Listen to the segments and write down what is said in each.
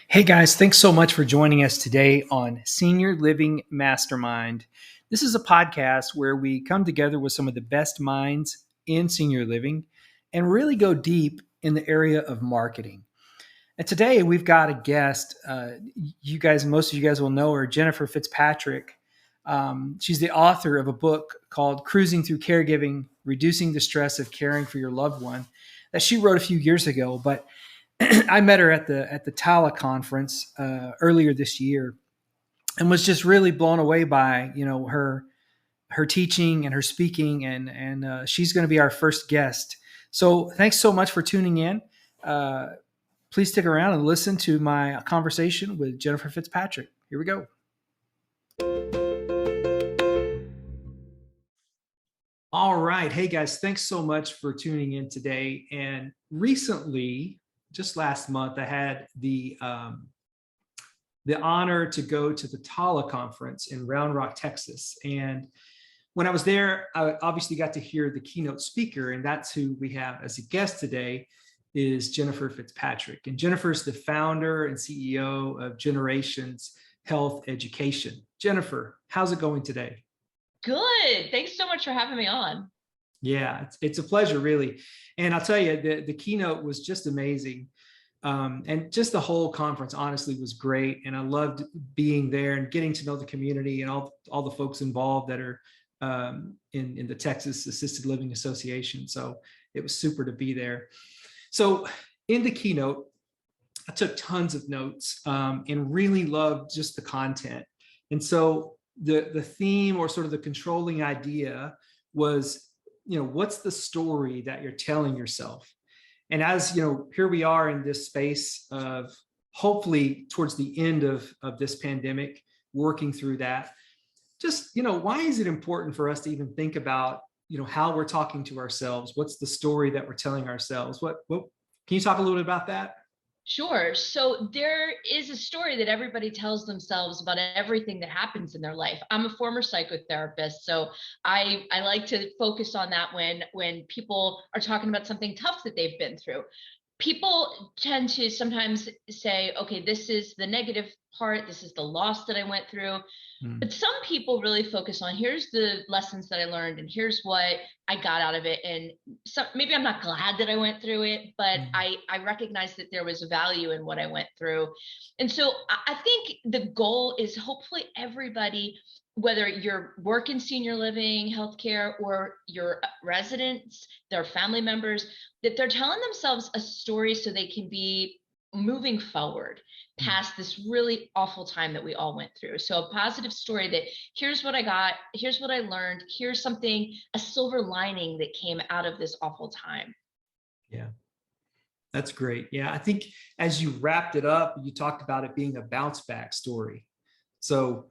Hey guys, thanks so much for joining us today on Senior Living Mastermind. This is a podcast where we come together with some of the best minds in senior living and really go deep in the area of marketing. And today we've got a guest. Most of you guys will know her, Jennifer FitzPatrick. She's the author of a book called Cruising Through Caregiving, Reducing the Stress of Caring for Your Loved One that she wrote a few years ago. But I met her at the Tala conference earlier this year, and was just really blown away by her teaching and her speaking, and she's going to be our first guest. So thanks so much for tuning in. Please stick around and listen to my conversation with Jennifer FitzPatrick. Here we go. All right. Hey guys, thanks so much for tuning in today. And recently, just last month, I had the honor to go to the Tala conference in Round Rock, Texas. And when I was there, I obviously got to hear the keynote speaker, and that's who we have as a guest today is Jennifer FitzPatrick. And Jennifer is the founder and CEO of Generations Health Education. Jennifer, how's it going today? Good. Thanks so much for having me on. Yeah, it's a pleasure, really. And I'll tell you, the keynote was just amazing. And just the whole conference, honestly, was great. And I loved being there and getting to know the community and all the folks involved that are in the Texas Assisted Living Association. So it was super to be there. So in the keynote, I took tons of notes and really loved just the content. And so the theme, or sort of the controlling idea, was, what's the story that you're telling yourself? And as here we are in this space of hopefully towards the end of this pandemic, working through that. Just, why is it important for us to even think about, how we're talking to ourselves? What's the story that we're telling ourselves? What can you talk a little bit about that? Sure. So there is a story that everybody tells themselves about everything that happens in their life. I'm a former psychotherapist, so I like to focus on that when people are talking about something tough that they've been through. People tend to sometimes say, okay, this is the negative part, this is the loss that I went through. But some people really focus on, here's the lessons that I learned and here's what I got out of it. And maybe I'm not glad that I went through it, but I recognize that there was value in what I went through. And so I think the goal is hopefully everybody, whether you're working senior living, healthcare, or your residents, their family members, that they're telling themselves a story so they can be moving forward past this really awful time that we all went through. So a positive story that here's what I got, here's what I learned, here's something, a silver lining that came out of this awful time. Yeah, that's great. Yeah, I think as you wrapped it up, you talked about it being a bounce back story. So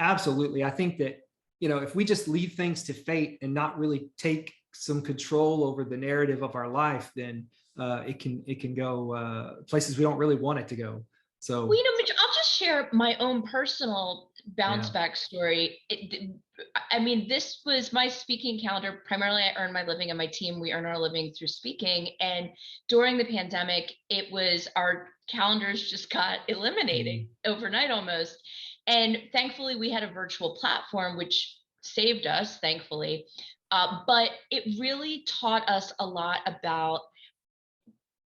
absolutely. I think that, if we just leave things to fate and not really take some control over the narrative of our life, then it can go places we don't really want it to go. So, well, Mitch, I'll just share my own personal bounce back story. This was my speaking calendar. Primarily, I earn my living, and my team, we earn our living through speaking. And during the pandemic, it was our calendars just got eliminated overnight almost. And thankfully, we had a virtual platform, which saved us, thankfully. But it really taught us a lot about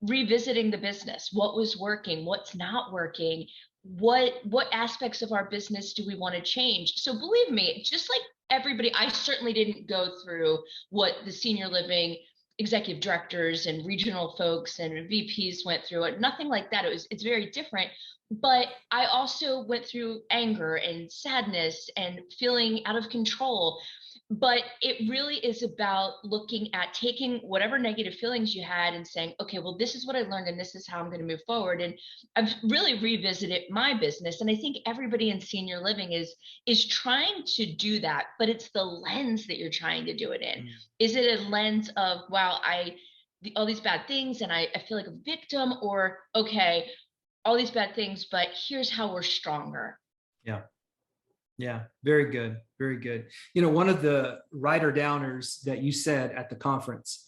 revisiting the business, what was working, what's not working, what aspects of our business do we want to change. So believe me, just like everybody, I certainly didn't go through what the senior living executive directors and regional folks and VPs went through. It nothing like that. It's very different. But I also went through anger and sadness and feeling out of control. But it really is about looking at taking whatever negative feelings you had and saying, okay, well, this is what I learned and this is how I'm going to move forward. And I've really revisited my business. And I think everybody in senior living is trying to do that, but it's the lens that you're trying to do it in. Is it a lens of, wow, all these bad things and I feel like a victim, or okay, all these bad things, but here's how we're stronger. Yeah. Yeah, very good. Very good. One of the writer downers that you said at the conference,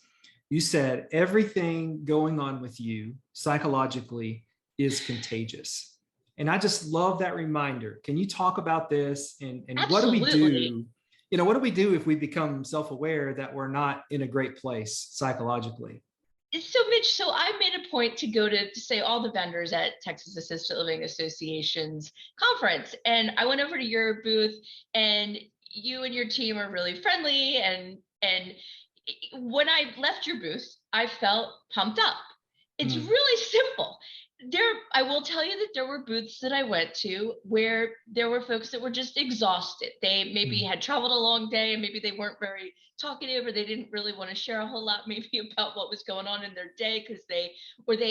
you said everything going on with you psychologically is contagious. And I just love that reminder. Can you talk about this? And what do we Absolutely. do? What do we do if we become self-aware that we're not in a great place psychologically? So Mitch, so I made a point to go to say all the vendors at Texas Assisted Living Association's conference. And I went over to your booth, and you and your team are really friendly. And when I left your booth, I felt pumped up. It's Mm, really simple. I will tell you that there were booths that I went to where there were folks that were just exhausted. They maybe mm, had traveled a long day, and maybe they weren't very talkative, or they didn't really want to share a whole lot maybe about what was going on in their day, because they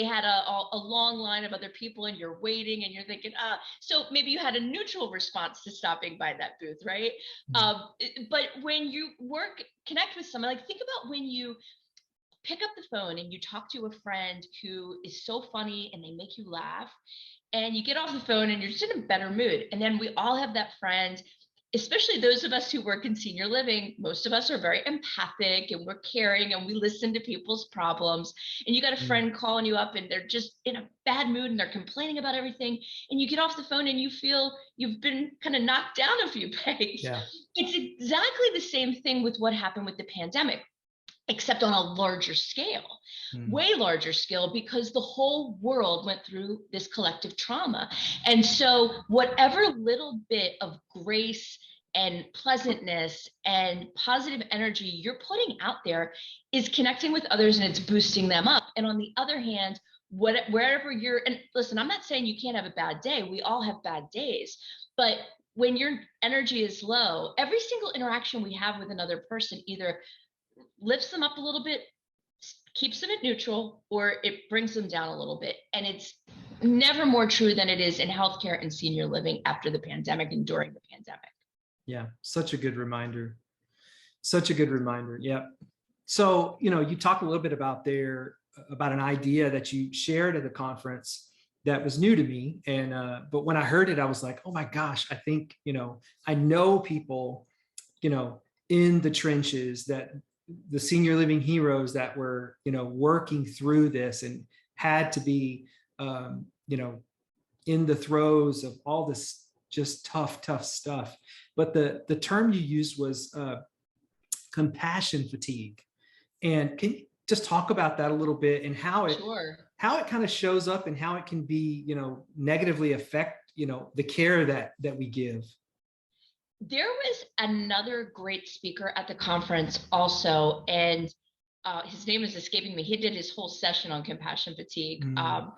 had a long line of other people, and you're waiting and you're thinking, so maybe you had a neutral response to stopping by that booth, right? mm, But when you connect with someone, like think about when you pick up the phone and you talk to a friend who is so funny and they make you laugh, and you get off the phone and you're just in a better mood. And then we all have that friend, especially those of us who work in senior living. Most of us are very empathic and we're caring and we listen to people's problems. And you got a mm. friend calling you up and they're just in a bad mood and they're complaining about everything. And you get off the phone and you feel you've been kind of knocked down a few pegs. Yeah. It's exactly the same thing with what happened with the pandemic, except on a larger scale, Mm, way larger scale, because the whole world went through this collective trauma. And so whatever little bit of grace and pleasantness and positive energy you're putting out there is connecting with others, and it's boosting them up. And on the other hand, wherever you're, and listen, I'm not saying you can't have a bad day. We all have bad days, but when your energy is low, every single interaction we have with another person either lifts them up a little bit, keeps them at neutral, or it brings them down a little bit. And it's never more true than it is in healthcare and senior living after the pandemic and during the pandemic. yeah. Such a good reminder. Such a good reminder. Yep. So, you talked a little bit about about an idea that you shared at the conference that was new to me. And, but when I heard it, I was like, oh my gosh, I think, I know people, in the trenches, that the senior living heroes that were, working through this and had to be, in the throes of all this just tough stuff. But the term you used was compassion fatigue. And can you just talk about that a little bit, and Sure. how it kind of shows up and how it can be, negatively affect, the care that we give? There was another great speaker at the conference also, and his name is escaping me. He did his whole session on compassion fatigue. Mm,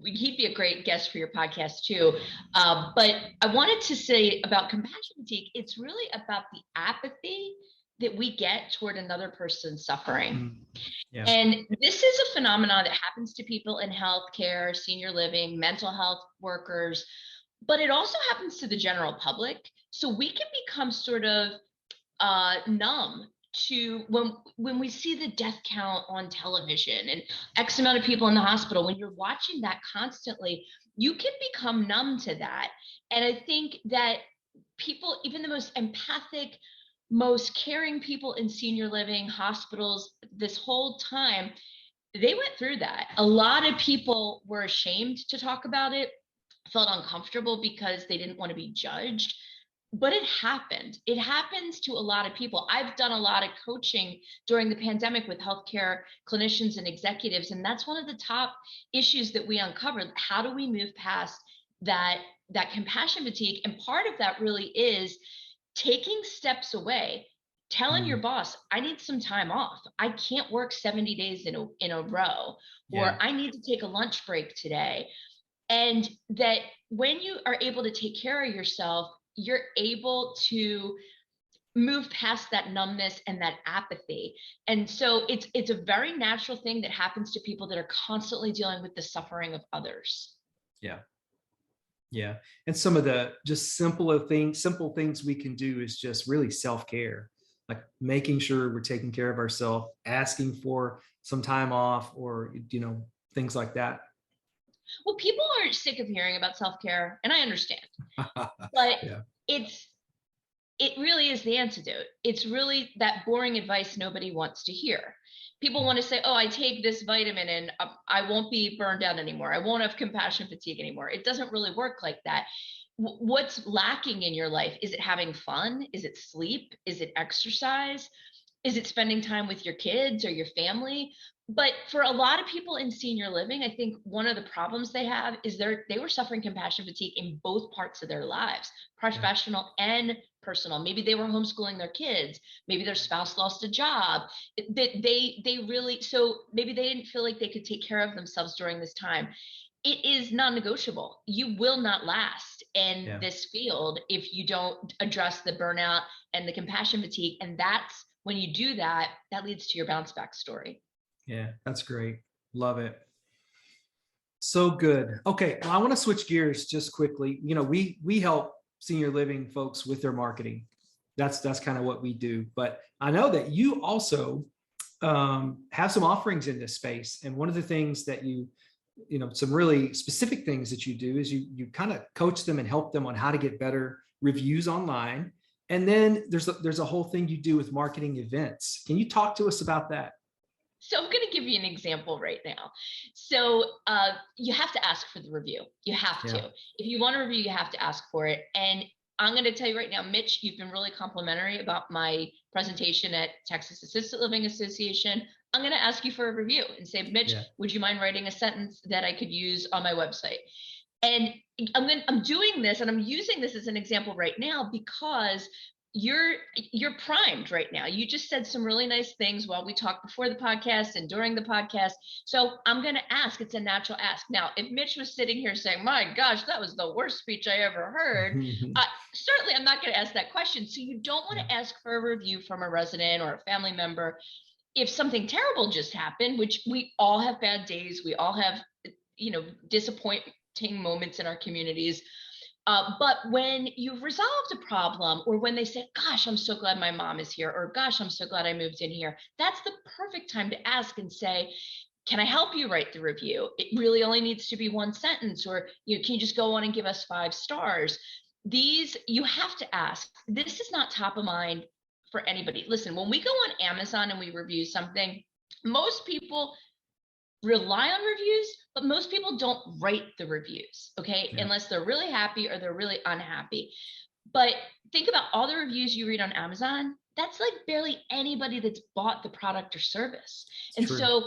He'd be a great guest for your podcast too. But I wanted to say about compassion fatigue, it's really about the apathy that we get toward another person's suffering. mm, yeah. And this is a phenomenon that happens to people in healthcare, senior living, mental health workers, but it also happens to the general public. So we can become sort of numb to when we see the death count on television and X amount of people in the hospital. When you're watching that constantly, you can become numb to that. And I think that people, even the most empathic, most caring people in senior living hospitals this whole time, they went through that. A lot of people were ashamed to talk about it, felt uncomfortable because they didn't want to be judged. But it happened. It happens to a lot of people. I've done a lot of coaching during the pandemic with healthcare clinicians and executives, and that's one of the top issues that we uncovered. How do we move past that compassion fatigue? And part of that really is taking steps away, telling your Mm, boss, I need some time off. I can't work 70 days in a row, or yeah. I need to take a lunch break today. And that when you are able to take care of yourself, you're able to move past that numbness and that apathy. And so it's a very natural thing that happens to people that are constantly dealing with the suffering of others. Yeah. Yeah. And some of the just simple things we can do is just really self-care, like making sure we're taking care of ourselves, asking for some time off, or, things like that. Well, people are sick of hearing about self-care, and I understand, but Yeah. it's it really is the antidote. It's really that boring advice nobody wants to hear. People want to say, oh, I take this vitamin and I won't be burned out anymore. I won't have compassion fatigue anymore. It doesn't really work like that. What's lacking in your life? Is it having fun? Is it sleep? Is it exercise? Is it spending time with your kids or your family? But for a lot of people in senior living, I think one of the problems they have is they were suffering compassion fatigue in both parts of their lives, professional and personal. Maybe they were homeschooling their kids. Maybe their spouse lost a job. That they really, so maybe they didn't feel like they could take care of themselves during this time. It is non-negotiable. You will not last in this field if you don't address the burnout and the compassion fatigue. And that's when you do that, that leads to your bounce back story. Yeah, that's great. Love it. So good. Okay, well, I want to switch gears just quickly. You know, we help senior living folks with their marketing. That's kind of what we do. But I know that you also have some offerings in this space. And one of the things that you know, some really specific things that you do is you kind of coach them and help them on how to get better reviews online. And then there's a whole thing you do with marketing events. Can you talk to us about that? So I'm going to give you an example right now. So you have to ask for the review. You have to. If you want a review, you have to ask for it. And I'm going to tell you right now, Mitch, you've been really complimentary about my presentation at Texas Assisted Living Association. I'm going to ask you for a review and say, Mitch, would you mind writing a sentence that I could use on my website? And I'm doing this and I'm using this as an example right now because you're primed right now. You just said some really nice things while we talked before the podcast and during the podcast. So I'm going to ask. It's a natural ask. Now, if Mitch was sitting here saying, my gosh, that was the worst speech I ever heard, certainly I'm not going to ask that question. So you don't want to ask for a review from a resident or a family member if something terrible just happened, which we all have bad days. We all have, you know, disappointing moments in our communities. But when you've resolved a problem, or when they say, gosh, I'm so glad my mom is here, or gosh, I'm so glad I moved in here, that's the perfect time to ask and say, can I help you write the review? It really only needs to be one sentence, or can you just go on and give us 5 stars? These, you have to ask. This is not top of mind for anybody. Listen, when we go on Amazon and we review something, most people rely on reviews, but most people don't write the reviews, okay? Unless they're really happy or they're really unhappy. But think about all the reviews you read on Amazon. That's like barely anybody that's bought the product or service. And so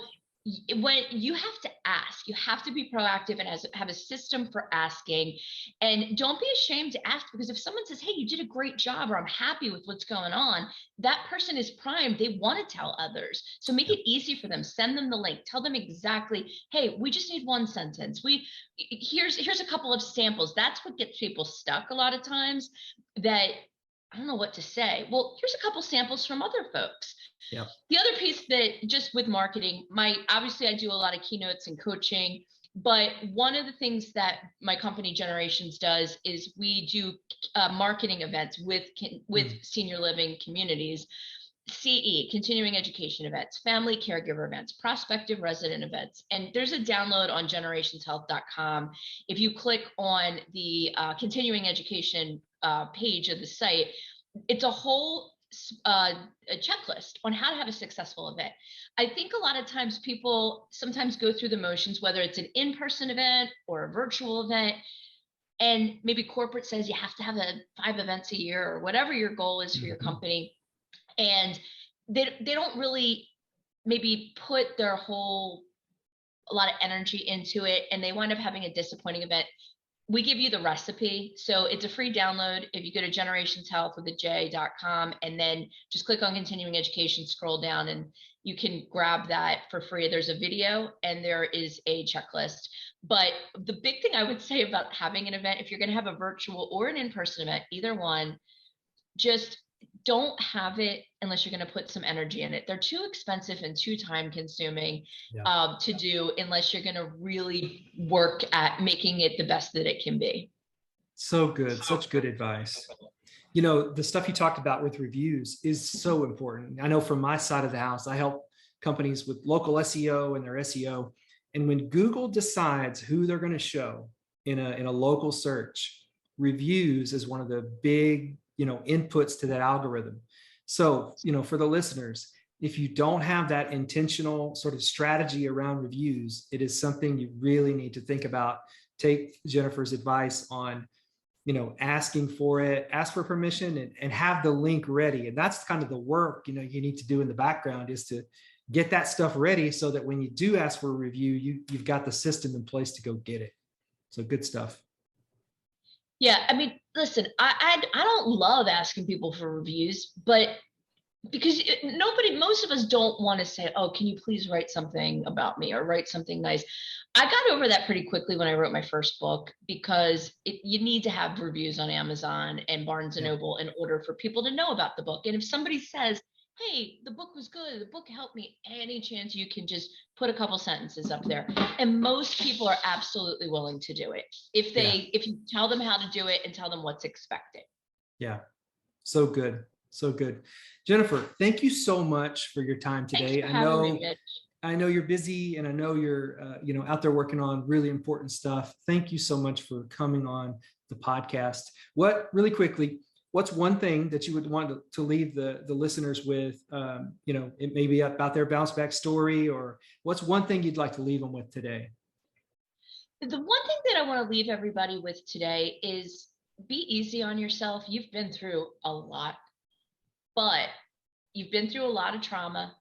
when you have to ask, you have to be proactive and have a system for asking. And don't be ashamed to ask, because if someone says, hey, you did a great job, or I'm happy with what's going on, that person is primed. They want to tell others. So make it easy for them. Send them the link. Tell them exactly, hey, we just need one sentence. Here's a couple of samples. That's what gets people stuck a lot of times, that I don't know what to say. Well, here's a couple samples from other folks. The other piece that just with marketing, obviously I do a lot of keynotes and coaching, but one of the things that my company Generations does is we do marketing events with senior living communities, CE, continuing education events, family caregiver events, prospective resident events. And there's a download on generationshealth.com. If you click on the continuing education page of the site, it's a whole a checklist on how to have a successful event. I think a lot of times people sometimes go through the motions, whether it's an in-person event or a virtual event, and maybe corporate says you have to have 5 events a year or whatever your goal is for your company. And they don't really maybe put a lot of energy into it, and they wind up having a disappointing event. We give you the recipe. So it's a free download. If you go to generationshealth.com and then just click on continuing education, scroll down, and you can grab that for free. There's a video and there is a checklist. But the big thing I would say about having an event, if you're going to have a virtual or an in-person event, either one, just don't have it unless you're going to put some energy in it. They're too expensive and too time consuming to do unless you're going to really work at making it the best that it can be. So good. Such good advice. You know, the stuff you talked about with reviews is so important. I know from my side of the house, I help companies with local SEO and their SEO. And when Google decides who they're going to show in a local search, reviews is one of the big inputs to that algorithm. So, for the listeners, if you don't have that intentional sort of strategy around reviews, it is something you really need to think about. Take Jennifer's advice on, asking for it, ask for permission, and have the link ready. And that's kind of the work, you need to do in the background, is to get that stuff ready so that when you do ask for a review, you've got the system in place to go get it. So good stuff. Yeah. I mean, listen, I don't love asking people for reviews, but because most of us don't want to say, oh, can you please write something about me or write something nice. I got over that pretty quickly when I wrote my first book, because you need to have reviews on Amazon and Barnes and Noble in order for people to know about the book. And if somebody says, hey, the book was good, the book helped me, any chance you can just put a couple sentences up there. And most people are absolutely willing to do it if you tell them how to do it and tell them what's expected. Yeah. So good. So good. Jennifer, thank you so much for your time today. I know you're busy, and I know you're out there working on really important stuff. Thank you so much for coming on the podcast. Really quickly, what's one thing that you would want to leave the listeners with? It may be about their bounce back story, or what's one thing you'd like to leave them with today? The one thing that I want to leave everybody with today is be easy on yourself. You've been through a lot, but you've been through a lot of trauma.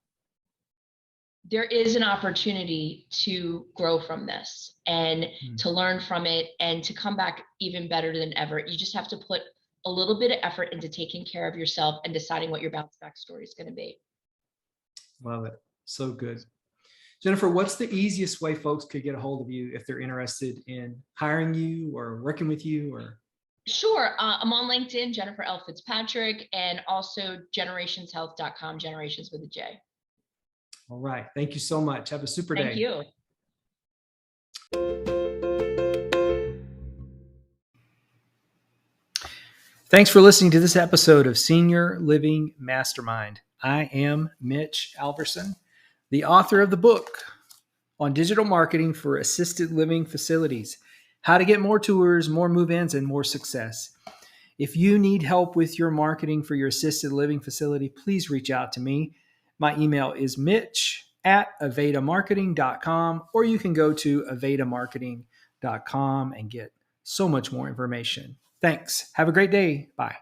There is an opportunity to grow from this and to learn from it and to come back even better than ever. You just have to put a little bit of effort into taking care of yourself and deciding what your bounce back story is going to be. Love it. So good. Jennifer, what's the easiest way folks could get a hold of you if they're interested in hiring you or working with you? Or Sure. I'm on LinkedIn, Jennifer FitzPatrick, and also generationshealth.com, generations with a J. All right. Thank you so much. Have a super day. Thank you. Thanks for listening to this episode of Senior Living Mastermind. I am Mitch Alverson, the author of the book on digital marketing for assisted living facilities, how to get more tours, more move-ins, and more success. If you need help with your marketing for your assisted living facility, please reach out to me. My email is mitch@avetamarketing.com, or you can go to avetamarketing.com and get so much more information. Thanks. Have a great day. Bye.